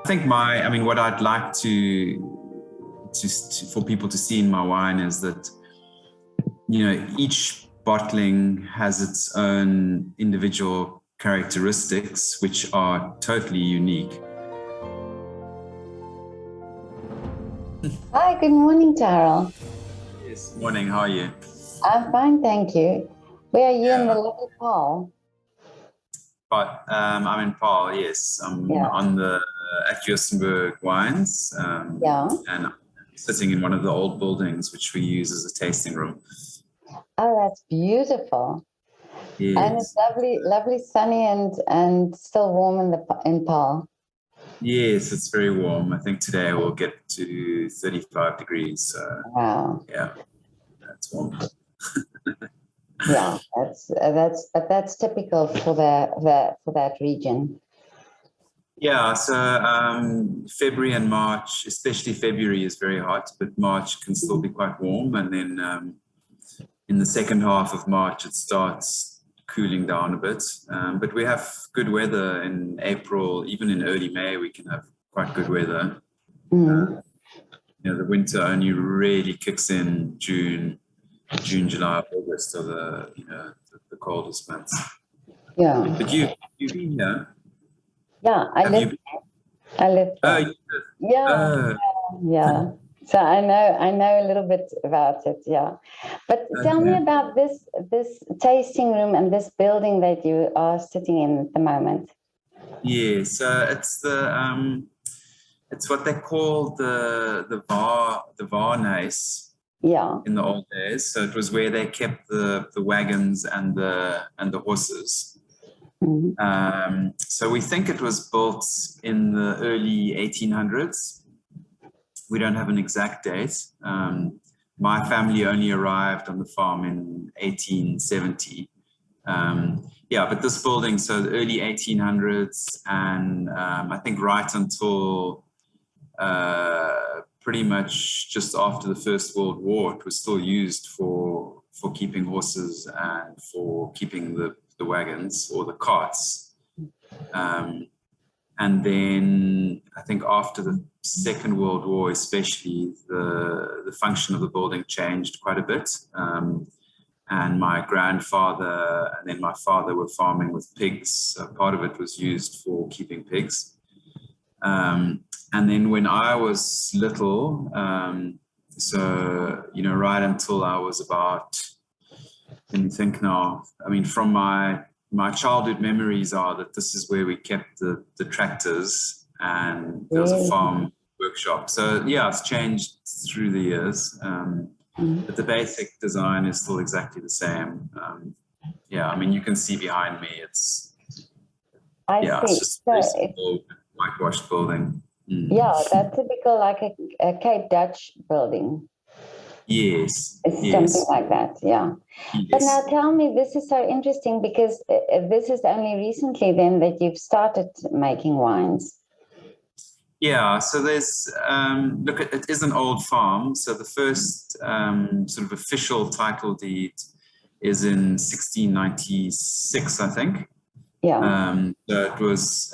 think what I'd like for people to see in my wine is that, each bottling has its own individual characteristics, which are totally unique. Hi, good morning, Tyrrel. Yes, morning. How are you? I'm fine, thank you. Where are you in the lovely Vaal? But I'm in Vaal, yes. I'm on the at Joostenberg wines, and I'm sitting in one of the old buildings, which we use as a tasting room. Oh, that's beautiful. Yes. And it's lovely, sunny and still warm in Vaal. Yes, it's very warm. I think today we'll get to 35 degrees. So wow. Yeah, that's warm. Yeah, that's typical for that region. Yeah, so February and March, especially February, is very hot, but March can still be quite warm, and then in the second half of March it starts cooling down a bit. But we have good weather in April, even in early May we can have quite good weather. The winter only really kicks in June, July, August are the coldest months. Yeah. But you've been here? Yeah, I live there. Oh, yeah. So I know a little bit about it, yeah. But tell me about this tasting room and this building that you are sitting in at the moment. Yeah, so it's what they call the Varnace. Yeah. In the old days, so it was where they kept the wagons and the horses. So we think it was built in the early 1800s. We don't have an exact date. My family only arrived on the farm in 1870. But this building, so the early 1800s, and I think right until pretty much just after the First World War, it was still used for keeping horses and for keeping the wagons or the carts. And then I think after the Second World War, especially, the function of the building changed quite a bit. And my grandfather and then my father were farming with pigs. So part of it was used for keeping pigs. And then when I was little, right until I was about, let me think now, from my childhood memories are that this is where we kept the tractors, and there was a farm workshop. So yeah, it's changed through the years, but the basic design is still exactly the same. You can see behind me, it's just a simple whitewashed building. Yeah, that's typical, like a Cape Dutch building. Yes. It's something like that, yeah. Yes. But now tell me, this is so interesting because this is only recently then that you've started making wines. Yeah, so there's, it is an old farm. So the first sort of official title deed is in 1696, I think. Yeah. So it was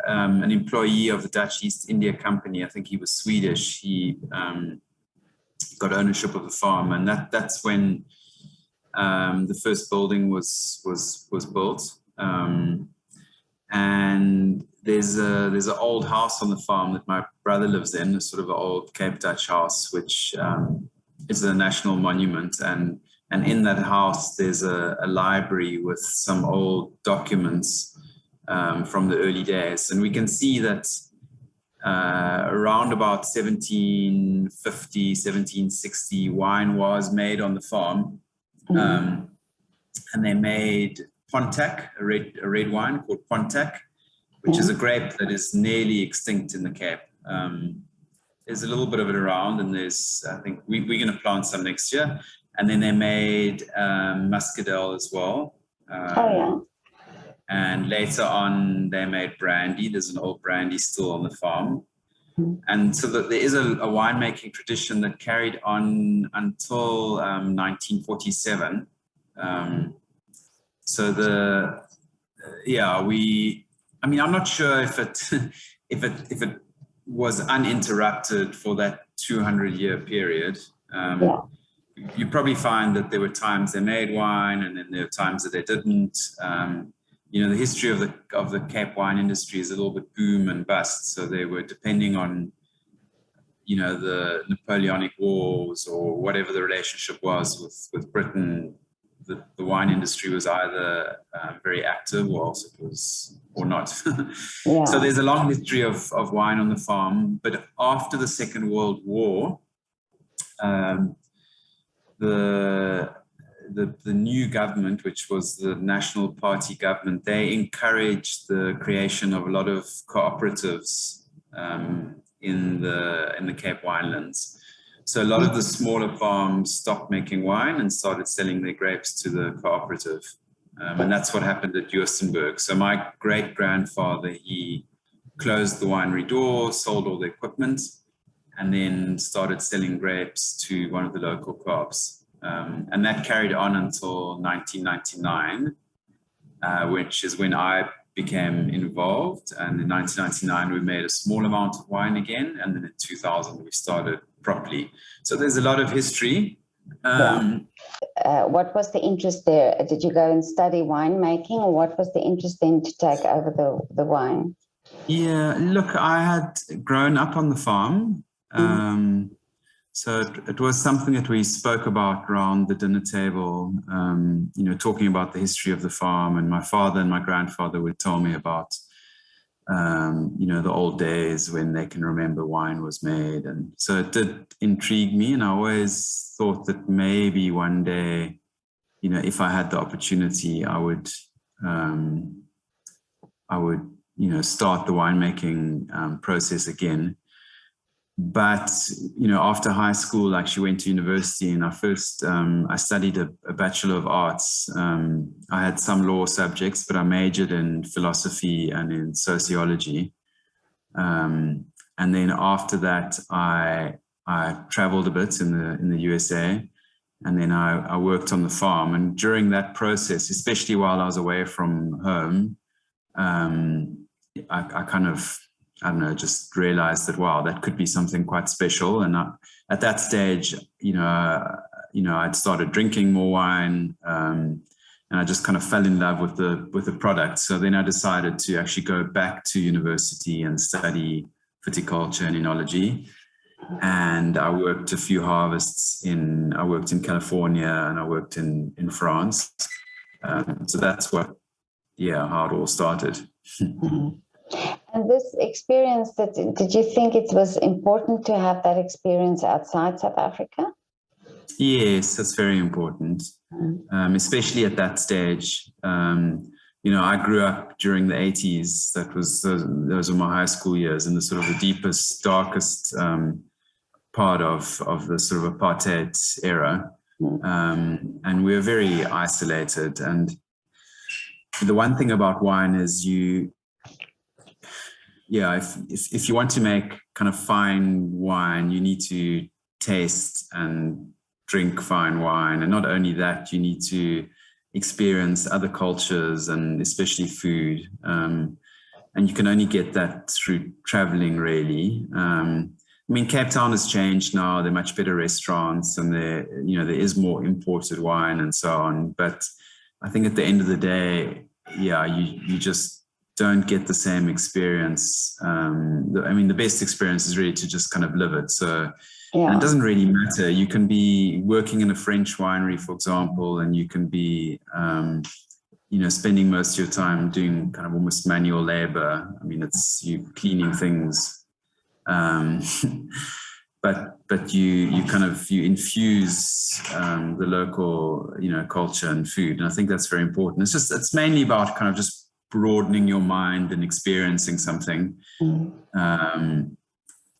an employee of the Dutch East India Company. I think he was Swedish. He got ownership of the farm, and that's when the first building was built. And there's an old house on the farm that my brother lives in, a sort of an old Cape Dutch house, which is a national monument. And in that house, there's a library with some old documents from the early days. And we can see that around about 1750, 1760, wine was made on the farm. And they made Pontac, a red wine called Pontac, which is a grape that is nearly extinct in the Cape. There's a little bit of it around, and I think we're going to plant some next year. And then they made Muscadel as well. And later on, they made brandy. There's an old brandy still on the farm. And so there is a winemaking tradition that carried on until 1947. I'm not sure if it was uninterrupted for that 200-year period. You probably find that there were times they made wine, and then there were times that they didn't. The history of the Cape wine industry is a little bit boom and bust. So they were depending on, the Napoleonic Wars or whatever the relationship was with Britain. The wine industry was either very active or else it was, or not. So there's a long history of wine on the farm. But after the Second World War, the new government, which was the National Party government, they encouraged the creation of a lot of cooperatives in the Cape Winelands. So a lot of the smaller farms stopped making wine and started selling their grapes to the cooperative. And that's what happened at Joostenberg. So my great-grandfather, he closed the winery door, sold all the equipment, and then started selling grapes to one of the local co-ops. And that carried on until 1999, which is when I became involved. And in 1999, we made a small amount of wine again. And then in 2000, we started properly. So there's a lot of history. What was the interest there? Did you go and study winemaking, or what was the interest then to take over the wine? Yeah, look, I had grown up on the farm. So it was something that we spoke about around the dinner table, talking about the history of the farm. And my father and my grandfather would tell me about, the old days when they can remember wine was made. And so it did intrigue me. And I always thought that maybe one day, if I had the opportunity, I would start the winemaking process again. But, after high school, I actually went to university, and I studied a Bachelor of Arts. I had some law subjects, but I majored in philosophy and in sociology. And then after that, I traveled a bit in the USA, and then I worked on the farm. And during that process, especially while I was away from home, I kind of, just realized that, wow, that could be something quite special. And at that stage, I'd started drinking more wine, and I just kind of fell in love with the product. So then I decided to actually go back to university and study viticulture and enology. And I worked a few harvests I worked in California, and I worked in France. So that's how it all started. And this experience, did you think it was important to have that experience outside South Africa? Yes, that's very important, especially at that stage. I grew up during the 80s. Those were my high school years, in the sort of the deepest, darkest part of the sort of apartheid era. And we were very isolated. And the one thing about wine is if you want to make kind of fine wine, you need to taste and drink fine wine. And not only that, you need to experience other cultures and especially food. And you can only get that through traveling, really. Cape Town has changed now. There are much better restaurants, and there is more imported wine and so on. But I think at the end of the day, you just don't get the same experience. The best experience is really to just kind of live it. So and it doesn't really matter. You can be working in a French winery, for example, and you can be, spending most of your time doing kind of almost manual labor. It's you cleaning things. But you infuse the local, culture and food. And I think that's very important. It's mainly about kind of just broadening your mind and experiencing something.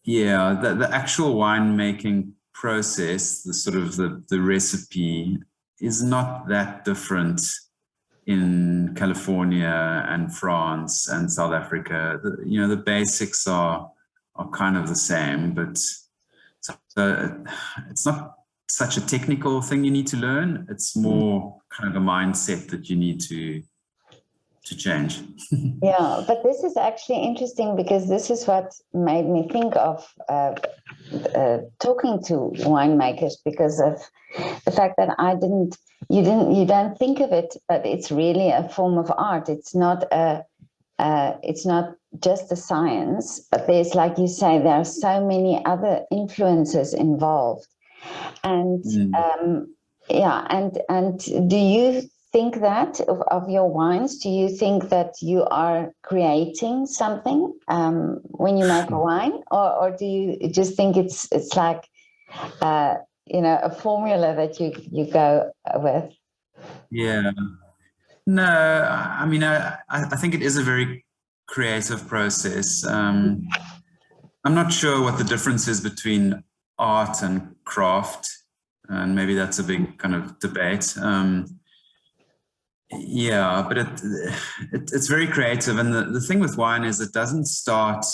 The actual winemaking process, the sort of the recipe, is not that different in California and France and South Africa. The basics are kind of the same, but so it's not such a technical thing you need to learn. It's more kind of a mindset that you need to change. Yeah, but this is actually interesting because this is what made me think of talking to winemakers, because of the fact that you don't think of it, but it's really a form of art. It's not just a science, but there's, like you say, there are so many other influences involved. And and do you think that of your wines? Do you think that you are creating something when you make a wine, or do you just think it's like a formula that you go with? Yeah. No, I mean, I think it is a very creative process. I'm not sure what the difference is between art and craft, and maybe that's a big kind of debate. Yeah, but it's very creative, and the thing with wine is it doesn't start,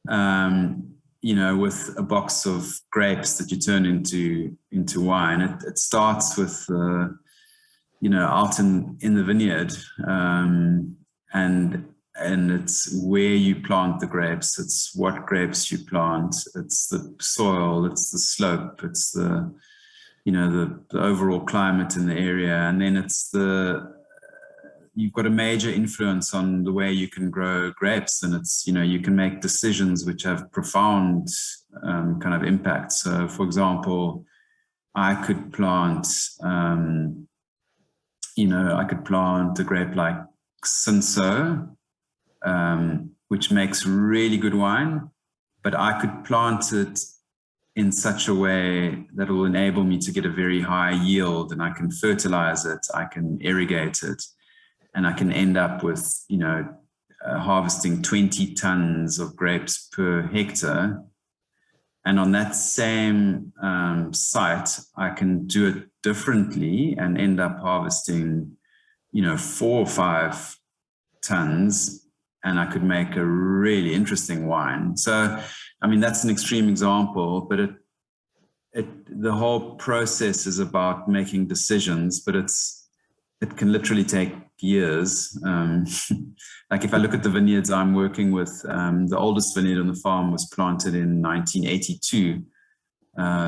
with a box of grapes that you turn into wine. It starts with out in the vineyard, and it's where you plant the grapes. It's what grapes you plant. It's the soil. It's the slope. It's the overall climate in the area, and then you've got a major influence on the way you can grow grapes, and it's you can make decisions which have profound kind of impact. So, for example, I could plant a grape like Cinsault, which makes really good wine, but I could plant it in such a way that will enable me to get a very high yield, and I can fertilize it, I can irrigate it, and I can end up with, harvesting 20 tons of grapes per hectare. And on that same site, I can do it differently and end up harvesting, 4 or 5 tons, and I could make a really interesting wine. So, I mean, that's an extreme example, but the whole process is about making decisions, but it can literally take years. Like if I look at the vineyards I'm working with, the oldest vineyard on the farm was planted in 1982.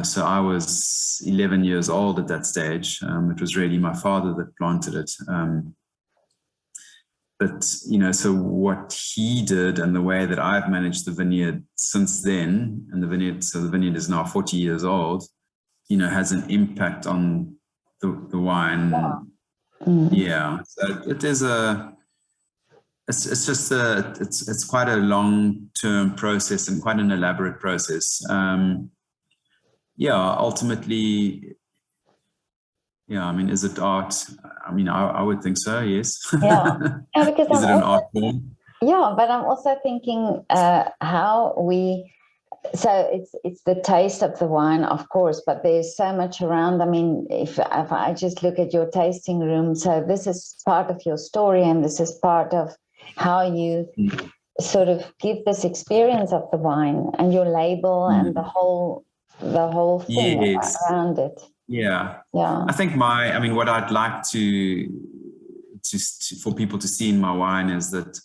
So I was 11 years old at that stage. It was really my father that planted it. But, so what he did and the way that I've managed the vineyard since then, and the vineyard is now 40 years old, has an impact on the wine. Yeah. Yeah. So it is it's quite a long-term process and quite an elaborate process. Ultimately, I mean, is it art? I mean, I would think so, yes. Yeah, because is it an art form? Yeah, but I'm also thinking so it's the taste of the wine, of course, but there's so much around. I mean, if I just look at your tasting room, so this is part of your story, and this is part of how you sort of give this experience of the wine and your label and the whole thing around it. Yeah. Yeah. I think what I'd like to for people to see in my wine is that,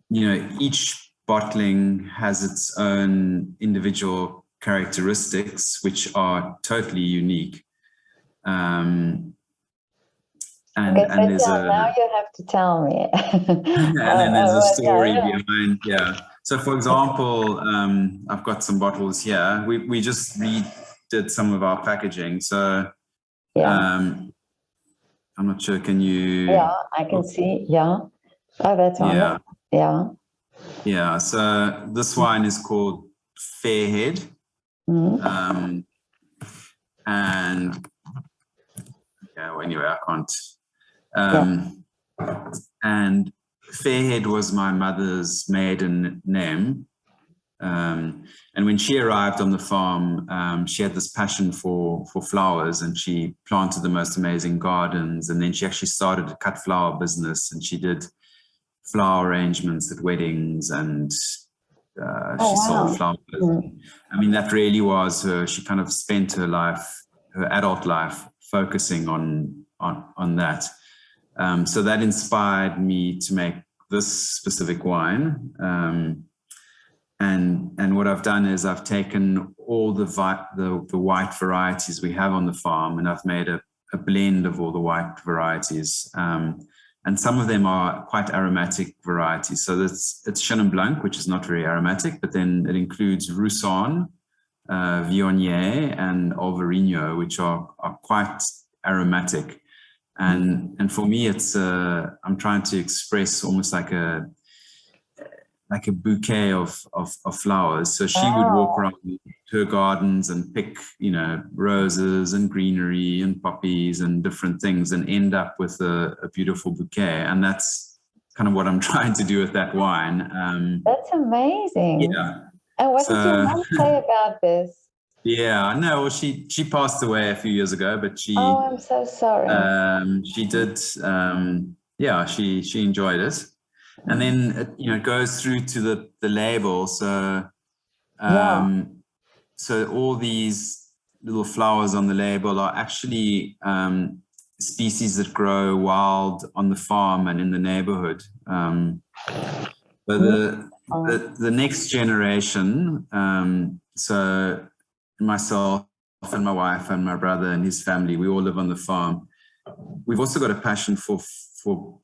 each bottling has its own individual characteristics, which are totally unique. And there's now you have to tell me. And then there's a story behind. Yeah. So, for example, I've got some bottles here. We just redid some of our packaging. So, I'm not sure. Can you? Yeah, I can see. Yeah. Oh, that's wonderful. Yeah. Yeah. So this wine is called Fairhead. And anyway, I can't. And Fairhead was my mother's maiden name. And when she arrived on the farm, she had this passion for flowers, and she planted the most amazing gardens. And then she actually started a cut flower business, and she did flower arrangements at weddings, and she sold flowers. I mean, that really was her. She kind of spent her adult life, focusing on that. So that inspired me to make this specific wine. And what I've done is I've taken all the white varieties we have on the farm, and I've made a blend of all the white varieties. And some of them are quite aromatic varieties. So it's Chenin Blanc, which is not very aromatic, but then it includes Roussanne, Viognier, and Alvarinho, which are quite aromatic. And for me, it's I'm trying to express almost like a bouquet of flowers. So she would walk around her gardens and pick, roses and greenery and poppies and different things, and end up with a beautiful bouquet. And that's kind of what I'm trying to do with that wine. That's amazing. Yeah. And what did your mom say about this? Yeah, no, well, she passed away a few years ago, but she. Oh, I'm so sorry. She did. She enjoyed it. And then it goes through to the label. So so all these little flowers on the label are actually species that grow wild on the farm and in the neighborhood. But the next generation, so myself and my wife and my brother and his family, we all live on the farm. We've also got a passion for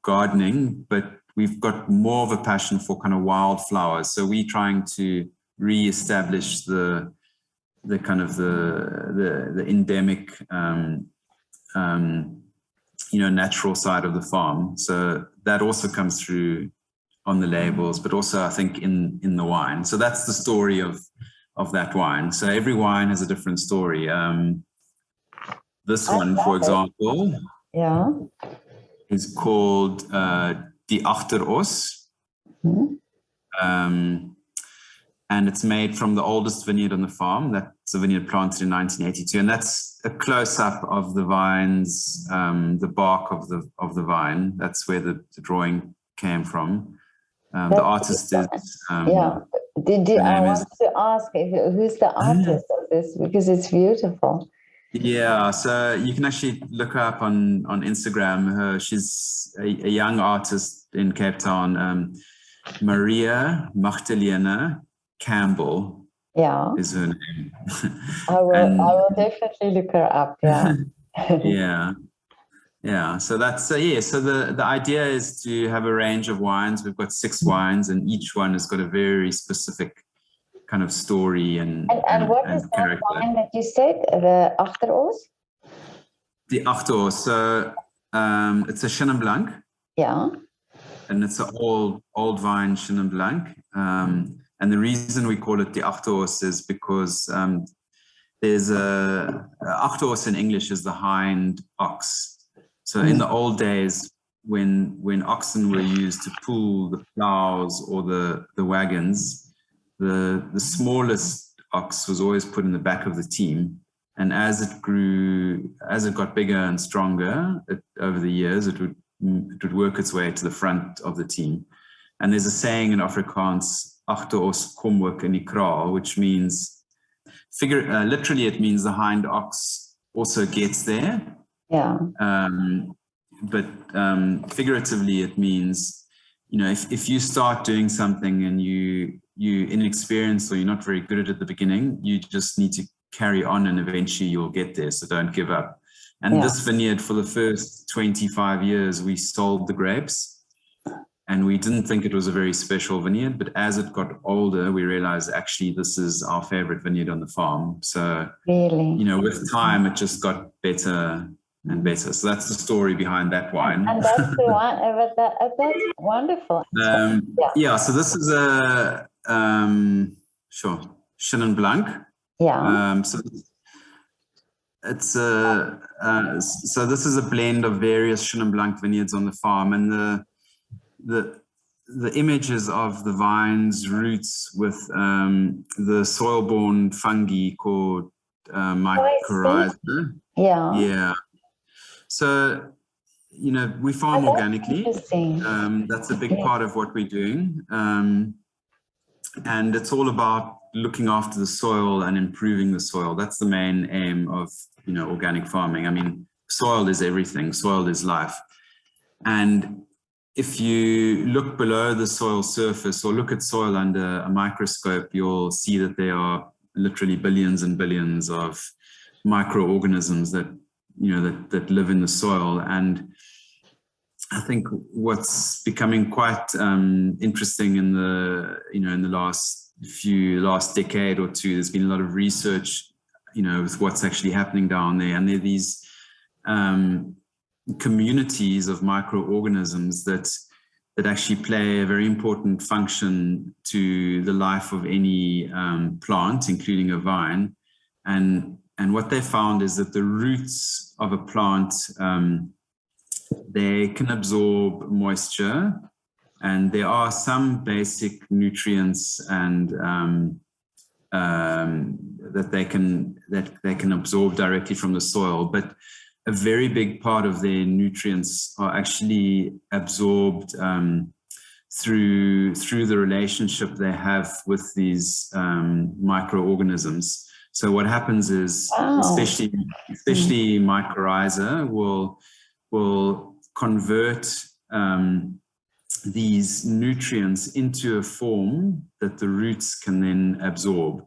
gardening, but we've got more of a passion for kind of wildflowers. So we're trying to re-establish the kind of the endemic, natural side of the farm. So that also comes through on the labels, but also I think in the wine. So that's the story of that wine. So every wine has a different story. This one, for example, is called Die Achteros. And it's made from the oldest vineyard on the farm. That's a vineyard planted in 1982. And that's a close-up of the vines, the bark of the vine. That's where the drawing came from. The artist is... I want to ask who's the artist of this, because it's beautiful. Yeah, so you can actually look her up on Instagram. She's a young artist in Cape Town. Maria Magdalena Campbell is her name. I will definitely look her up. Yeah. So that's so the idea is to have a range of wines. We've got 6 wines, and each one has got a very specific kind of story and what is that wine that you said, the Achteros? The Achteros. So it's a Chenin Blanc. Yeah. And it's an old vine Chenin Blanc. And the reason we call it the Achteros is because there's Achteros in English is the hind ox. So in the old days, when oxen were used to pull the plows or the wagons, the smallest ox was always put in the back of the team. And as it got bigger and stronger over the years, it would work its way to the front of the team. And there's a saying in Afrikaans, agter ons kom ook in die kraal, which means, literally it means the hind ox also gets there. Yeah. But figuratively it means, if you start doing something and you're inexperienced or you're not very good at it at the beginning, you just need to carry on and eventually you'll get there. So don't give up. And this vineyard, for the first 25 years, we sold the grapes. And we didn't think it was a very special vineyard, but as it got older, we realized actually this is our favorite vineyard on the farm. So, with time, it just got better and better. So that's the story behind that wine. And that's the one, that's wonderful. So this is a, Chenin Blanc. Yeah. So it's so this is a blend of various Chenin Blanc vineyards on the farm, and the images of the vines roots with the soil-borne fungi called mycorrhiza. Yeah. So, we farm organically. That's a big part of what we're doing. And it's all about looking after the soil and improving the soil. That's the main aim of, organic farming. I mean, soil is everything. Soil is life. And if you look below the soil surface or look at soil under a microscope, you'll see that there are literally billions and billions of microorganisms that, that live in the soil. And I think what's becoming quite interesting in the last decade or two, there's been a lot of research, with what's actually happening down there. And there are these communities of microorganisms that actually play a very important function to the life of any plant, including a vine. And what they found is that the roots of a plant, they can absorb moisture, and there are some basic nutrients and that they can absorb directly from the soil, but a very big part of their nutrients are actually absorbed through the relationship they have with these microorganisms. So what happens is, especially mycorrhiza will convert these nutrients into a form that the roots can then absorb.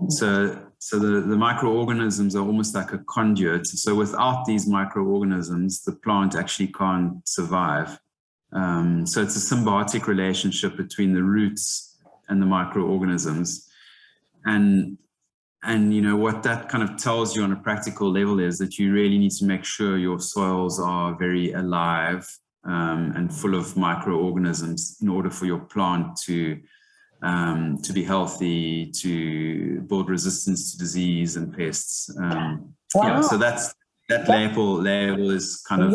So the microorganisms are almost like a conduit. So without these microorganisms, the plant actually can't survive. So it's a symbiotic relationship between the roots and the microorganisms. And what that kind of tells you on a practical level is that you really need to make sure your soils are very alive and full of microorganisms in order for your plant to be healthy, to build resistance to disease and pests. Yeah, so that label is kind of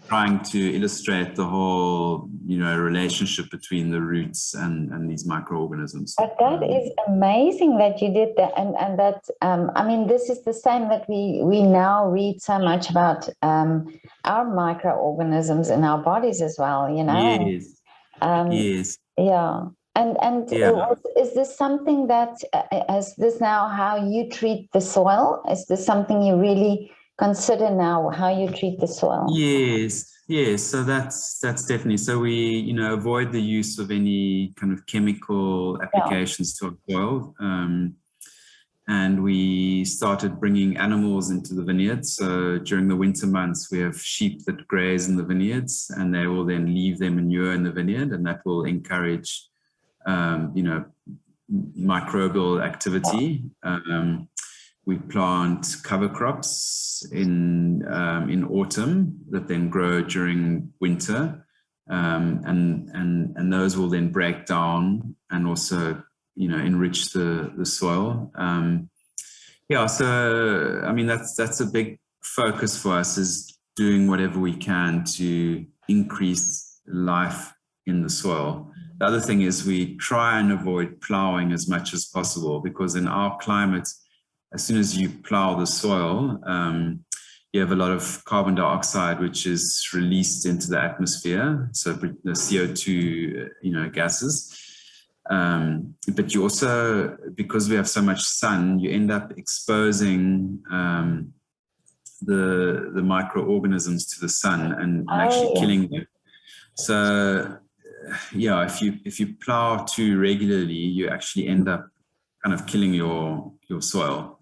trying to illustrate the whole, relationship between the roots and these microorganisms. But that is amazing that you did that, and that this is the same that we now read so much about our microorganisms in our bodies as well. Yes. Yes. Yeah. And is this something that is this now how you treat the soil? Is this something you really consider now, how you treat the soil? Yes. So that's definitely. So we, avoid the use of any kind of chemical applications to our soil. And we started bringing animals into the vineyards. So during the winter months, we have sheep that graze in the vineyards, and they will then leave their manure in the vineyard, and that will encourage microbial activity. We plant cover crops in autumn that then grow during winter, and those will then break down and also enrich the soil. So that's a big focus for us, is doing whatever we can to increase life in the soil. The other thing is we try and avoid plowing as much as possible, because in our climate, as soon as you plow the soil, you have a lot of carbon dioxide, which is released into the atmosphere. So the CO2, gases. But you also, because we have so much sun, you end up exposing the microorganisms to the sun and actually killing them. So if you plow too regularly, you actually end up kind of killing your soil.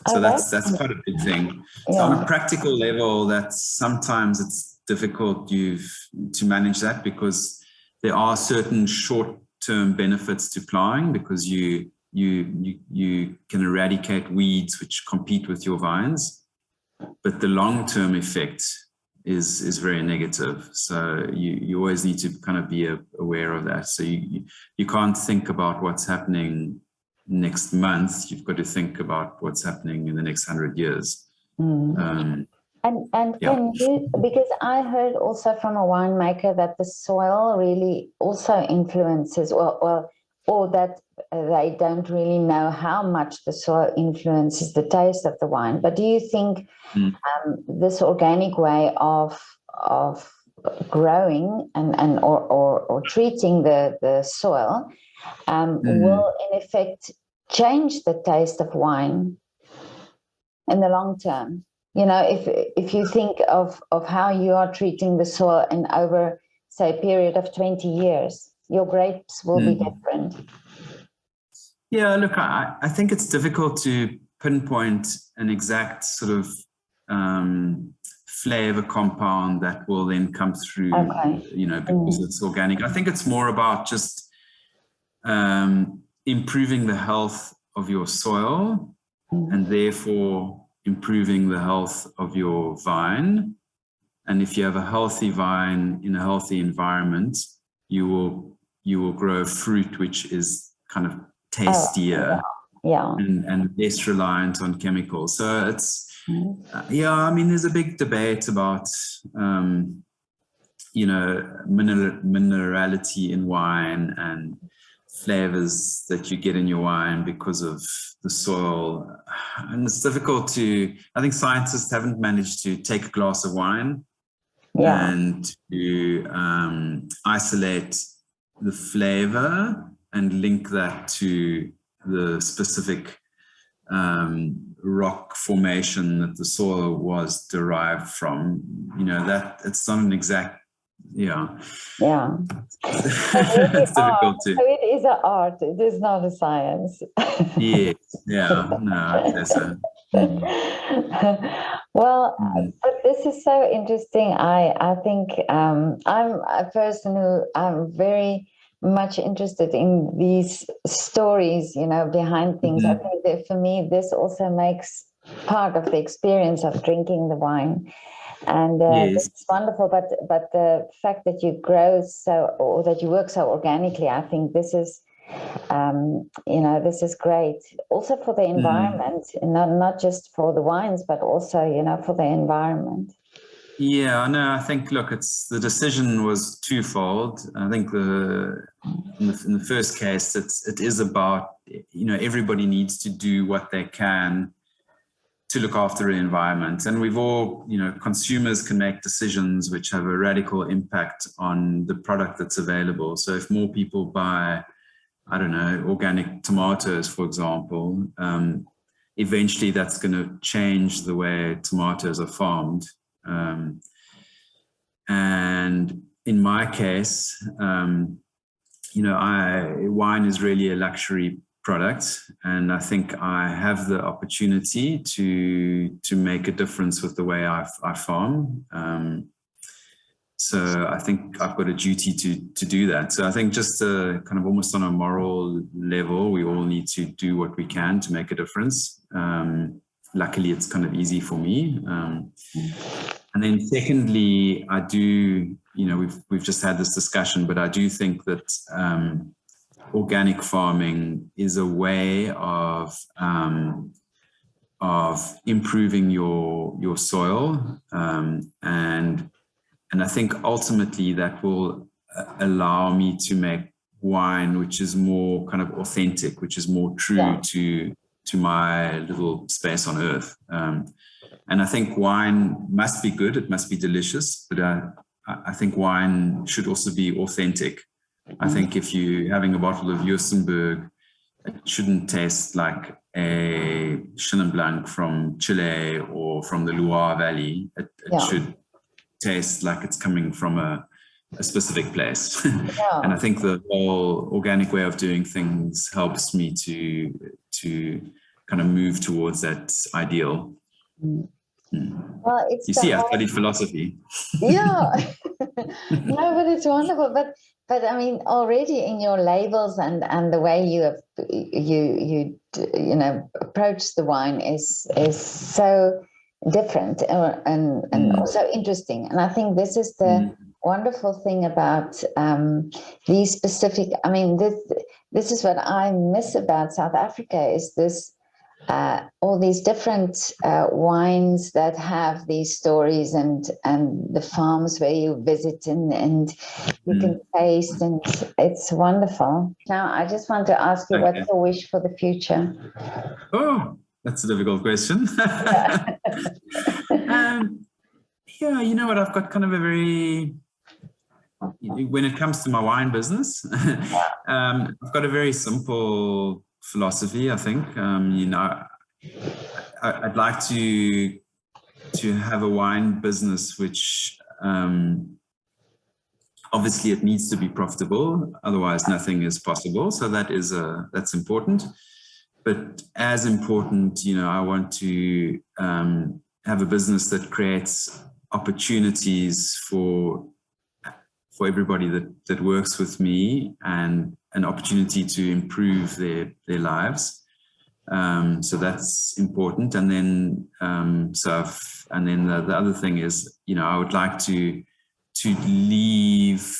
So that's quite a big thing. So on a practical level, sometimes it's difficult to manage that, because there are certain short-term benefits to plowing, because you can eradicate weeds which compete with your vines, but the long-term effect is very negative. So you always need to kind of be aware of that. So you can't think about what's happening next month. You've got to think about what's happening in the next 100 years. And can you, because I heard also from a winemaker that the soil really also influences, or that they don't really know how much the soil influences the taste of the wine. But do you think this organic way of growing or treating the soil will in effect change the taste of wine in the long term? you know, if you think of how you are treating the soil in over, say, a period of 20 years, your grapes will be different. Yeah, look, I think it's difficult to pinpoint an exact sort of flavor compound that will then come through, you know, because it's organic. I think it's more about just improving the health of your soil and therefore improving the health of your vine. And if you have a healthy vine in a healthy environment, you will grow fruit which is kind of tastier and less reliant on chemicals. So it's, yeah, I mean, there's a big debate about, you know, minerality in wine and flavors that you get in your wine because of the soil. And it's difficult to, I think scientists haven't managed to take a glass of wine and to isolate the flavor and link that to the specific rock formation that the soil was derived from. You know, that it's not an exact, it's difficult to. So it is an art, it is not a science. No, I'd say so. Well, but this is so interesting. I think I'm a person who I'm very much interested in these stories, you know, behind things. I think that for me, this also makes part of the experience of drinking the wine. And it's wonderful, but the fact that you grow or that you work so organically, I think this is, you know, this is great. Also for the environment, not just for the wines, but also, you know, for the environment. Yeah, no, I think, look, the decision was twofold. I think in the first case, it is about, you know, everybody needs to do what they can to look after the environment. And we've all, you know, consumers can make decisions which have a radical impact on the product that's available. So if more people buy, I don't know, organic tomatoes, for example, eventually that's going to change the way tomatoes are farmed. And in my case, you know, wine is really a luxury product, and I think I have the opportunity to make a difference with the way I farm. So I think I've got a duty to do that. So I think just kind of almost on a moral level, we all need to do what we can to make a difference. Luckily, it's kind of easy for me. And then secondly, I do, you know, we've just had this discussion, but I do think that organic farming is a way of improving your soil, and I think ultimately that will allow me to make wine which is more kind of authentic, which is more true to my little space on earth. And I think wine must be good, it must be delicious, but I think wine should also be authentic. I think if you're having a bottle of Joostenberg, it shouldn't taste like a Chenin Blanc from Chile or from the Loire Valley. It should taste like it's coming from a specific place. And I think the whole organic way of doing things helps me to kind of move towards that ideal. Well, it's you see, I studied philosophy. No, but it's wonderful. But I mean, already in your labels and the way you have you know approach the wine is so different and also interesting. And I think this is the wonderful thing about these specific. I mean, this is what I miss about South Africa is this. All these different wines that have these stories and the farms where you visit and you can taste, and it's wonderful. Now, I just want to ask you, what's your wish for the future? Oh, that's a difficult question. Yeah, you know what? I've got kind of a very, when it comes to my wine business, I've got a very simple philosophy, I think. You know, I'd like to to have a wine business which obviously it needs to be profitable, otherwise nothing is possible. So that's important. But as important, you know, I want to have a business that creates opportunities for everybody that works with me, and an opportunity to improve their lives. So that's important. And then the other thing is, you know, I would like to leave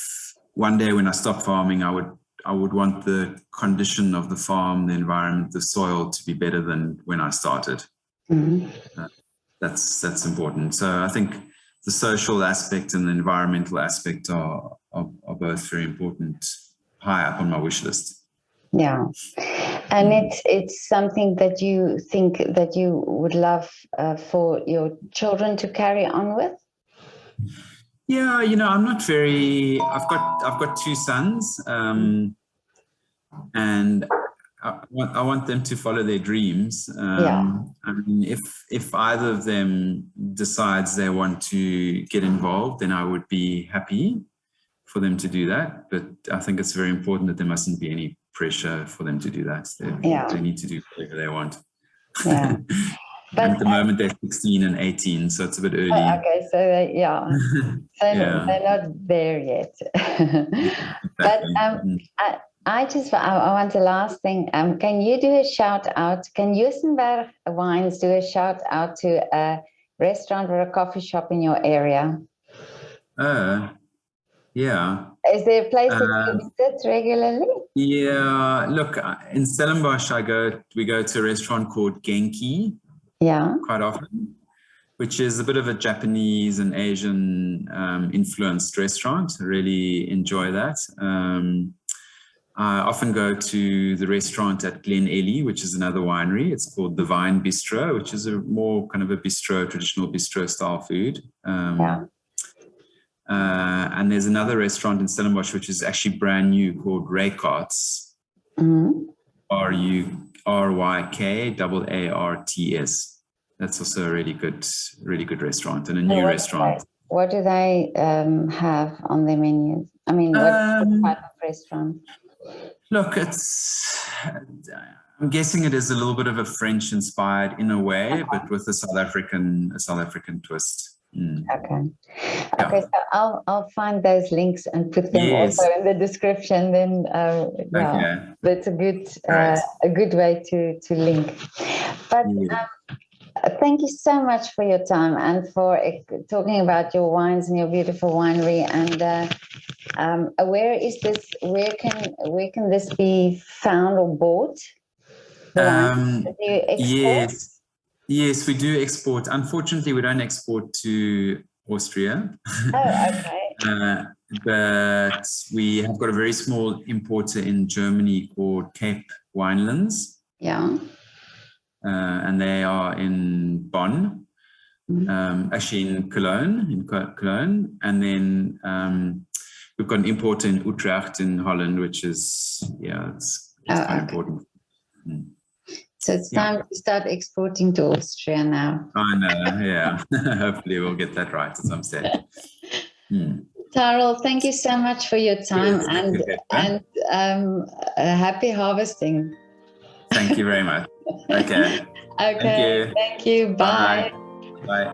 one day when I stop farming. I would want the condition of the farm, the environment, the soil to be better than when I started. Mm-hmm. That's important. So I think the social aspect and the environmental aspect are both very important, high up on my wish list. Yeah, and it's something that you think that you would love for your children to carry on with. Yeah, you know, I'm not very. I've got two sons, and I want them to follow their dreams. I mean, if either of them decides they want to get involved, then I would be happy for them to do that. But I think it's very important that there mustn't be any pressure for them to do that. They need to do whatever they want. Yeah. But at the moment they're 16 and 18, so it's a bit early. Okay, so they're not there yet. But I want the last thing. Can you do a shout out? Can Joostenberg Wines do a shout out to a restaurant or a coffee shop in your area? Yeah. Is there a place that you visit regularly? Yeah. Look, in Stellenbosch, we go to a restaurant called Genki. Yeah. Quite often, which is a bit of a Japanese and Asian influenced restaurant. I really enjoy that. I often go to the restaurant at Glenelly, which is another winery. It's called the Bistro, which is a more kind of a bistro, traditional bistro style food. And there's another restaurant in Stellenbosch, which is actually brand new, called Rykaarts. Rykaarts. That's also a really good restaurant, and a new restaurant. What do they have on their menus? I mean, what type of restaurant? Look, I'm guessing it is a little bit of a French inspired in a way, but with a South African twist. Okay. So I'll find those links and put them also in the description. Then that's a good way to link. But thank you so much for your time and for talking about your wines and your beautiful winery. And where can this be found or bought? Do you export? Yes, we do export. Unfortunately, we don't export to Austria. Oh, okay. But we have got a very small importer in Germany called Cape Winelands. Yeah. And they are in Bonn, actually in Cologne. And then we've got an importer in Utrecht in Holland, which is, it's quite important. So it's time to start exporting to Austria now. I know, yeah. Hopefully we'll get that right at some stage. Tyrrel, thank you so much for your time and happy harvesting. Thank you very much. Okay. Thank you. Bye. Bye.